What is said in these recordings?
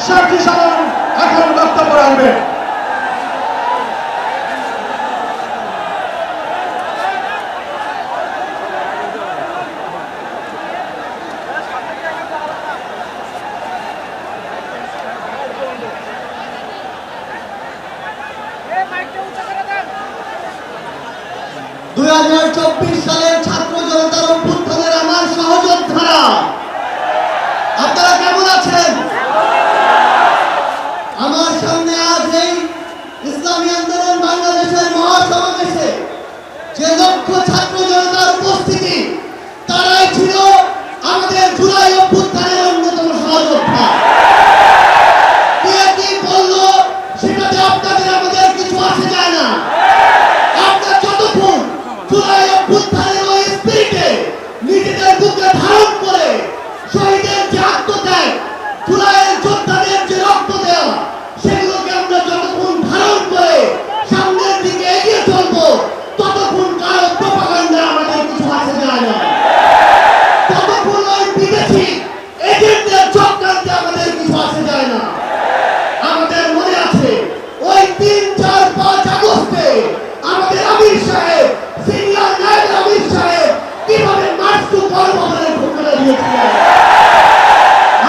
শামসুর সালাম এখন বক্তব্য রাখবেন। সালের ছাত্র জনতার অভ্যুত্থানের আমার সহযোদ্ধারা, আপনারা কেমন আছেন? আমার সামনে আজ এই ইসলামী আন্দোলন বাংলাদেশের মহাসমাবেশে যে লক্ষ ছাত্র জনতার উপস্থিতি, তারাই ছিল আমাদের জুলাই অভ্যুত্থানের অন্যতম সহযোদ্ধা। কে কি বললো সেটাতে আপনাদের আমাদের কিছু আসে যায় না। আমরা যতক্ষণ জুলাই অভ্যুত্থানের ওই স্পিরিটে নিজেদের বুকে ধারণ করে শহীদের যে আত্মত্যাগ, জুলাইয়ের যোদ্ধাদের যে রক্ত দেওয়া, সেগুলোকে আমরা যতক্ষণ ধারণ করে সামনের দিকে এগিয়ে চলবো, ততক্ষণ কারো প্রপাগান্ডা আমাদের কিছু আসে যায় না। ততক্ষণ ওই বিদেশি এজেন্টদের চক্রান্তে আমাদের কিছু আসে যায় না। আমাদের মনে আছে ওই 3, 4, 5 আগস্টে আমাদের আমির সাহেব, সিনিয়র নায়েব আমির সাহেব কিভাবে মার্চ টু কর্মবলের ঘোষণা দিয়েছিলেন।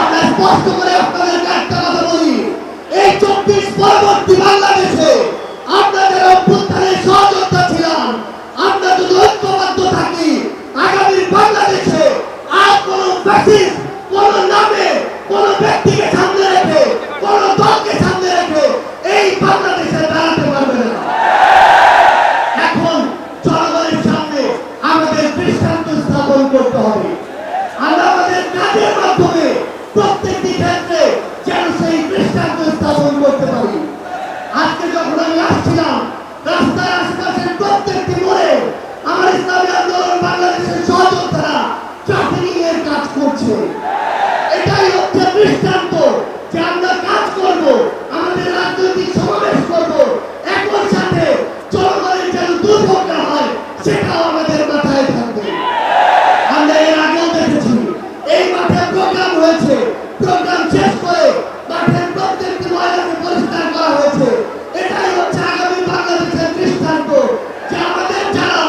আমরা স্পষ্ট করে আপনাদেরকে একটা কথা বলি, এই 24 পরবর্তী বাংলাদেশে আমরা যারা অভ্যুত্থানের সহযোদ্ধা ছিলাম, আমরা যদি ঐক্যবদ্ধ থাকি, আগামীর বাংলাদেশে আর কোনো ফ্যাসিস্ট, কোনো নামে, কোনো ব্যক্তিকে সামনে রেখে, কোনো দলকে সামনে রেখে এই বাংলাদেশে দাঁড়াতে পারবে না। এখন জনগণের সামনে আমাদের দৃষ্টান্ত স্থাপন করতে হবে। আমরা আমাদের কাজের মাধ্যমে প্রত্যেকটি ক্ষেত্রে যেন সেই দৃষ্টান্ত স্থাপন করতে পারি। আজকে যখন আমি আসছিলাম, রাস্তার আশেপাশের প্রত্যেকটি মোড়ে আমার ইসলামী আন্দোলন বাংলাদেশের সহযোদ্ধারা ট্রাফিকিং এর কাজ করছে। এটাই হচ্ছে দৃষ্টান্ত যে আমরা কাজ করব, আমাদের রাজনৈতিক সমাবেশ করব, একই সাথে জনগণের যেন দুর্ভোগ না হয় সেটাও আমাদের মাথায় থাকবে। আমরা এর আগেও দেখেছি এই মাঠে প্রোগ্রাম হয়েছে, প্রোগ্রাম শেষ করে মাঠের প্রত্যেকটি ময়দানকে পরিষ্কার করা হয়েছে। এটাই হচ্ছে আগামী বাংলাদেশের দৃষ্টান্ত যে আমাদের যারা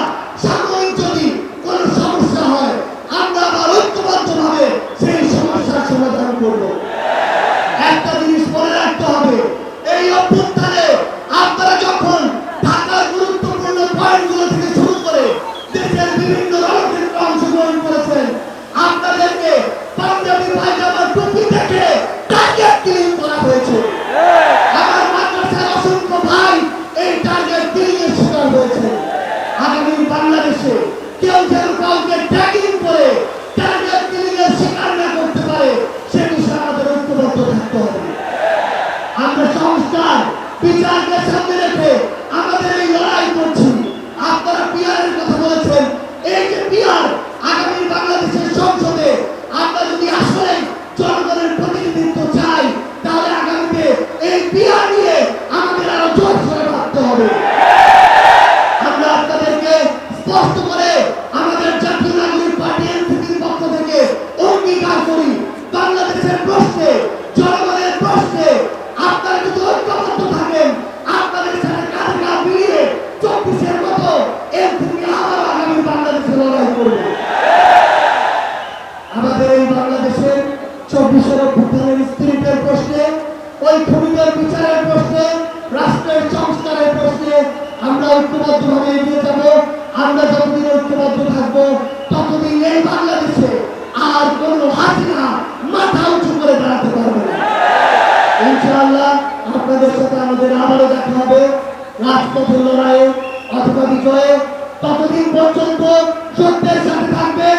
সাময়িক যদি কোনো সমস্যা হয়, আমরা আবার ঐক্যবদ্ধভাবে সেই সমস্যার সমাধান করব। একটা জিনিস মনে রাখতে হবে, এই অভ্যুত্থানে আপনারা যখন ঢাকার গুরুত্বপূর্ণ পয়েন্টগুলো থেকে শুরু করে দেশের বিভিন্ন রণক্ষেত্রে অংশগ্রহণ করেছেন, আপনাদেরকে পাঞ্জাবি পায়জামার টুপি দেখে টার্গেট কিলিং করা হয়েছে। আমার মাদ্রাসার অসংখ্য ভাই এই টার্গেট কিলিং এর শিকার হয়েছে। আগামী বাংলাদেশে কেউ যেন কাউকে ট্যাগিং করে টার্গেট কিলিং এর শিকার না করতে পারে, সে বিষয়ে আমাদের ঐক্যবদ্ধ থাকতে হবে। আমরা সংস্কার বিচারকে সামনে রেখে আমাদের এই লড়াই করছি। আপনারা পিয়ারের কথা বলেছেন, এই যে পিয়ার আগামী বাংলাদেশের সংসদে আমরা যদি আসলে জনগণের প্রতিনিধিত্ব চাই, তাহলে আগামীতে এই পিয়ার নিয়ে আমাদের আরো জোর করে ভাবতে হবে। আমরা আপনাদেরকে স্পষ্ট করে আমাদের জাতীয় নাগরিক পার্টি এনসিপির পক্ষ থেকে অঙ্গীকার করি, বাংলাদেশের প্রশ্নে, জনগণের প্রশ্নে আপনারা যদি ঐক্যবদ্ধ থাকেন, আপনাদের সাথে কাঁধে কাঁধ মিলিয়ে 24-এর মতো এনসিপি আবার আগামী বাংলাদেশে লড়াই করবে। আমাদের এই বাংলাদেশের 24-এর অভ্যুত্থানের স্পিরিটের প্রশ্নে, ওই খুনিদের বিচারের প্রশ্নে, রাষ্ট্রের সংস্কারের প্রশ্নে আমরা ঐক্যবদ্ধভাবে এগিয়ে যাব। আমরা যতদিন ঐক্যবদ্ধ থাকবো, ততদিন এই বাংলাদেশে আর কোনো হাসিনা মাথা উঁচু করে দাঁড়াতে পারবে না। ইনশাআল্লাহ আপনাদের সাথে আমাদের আবারও দেখা হবে রাজপথের লড়াইয়ে অথবা বিজয়ে। ততদিন পর্যন্ত সত্যের সাথে থাকবে,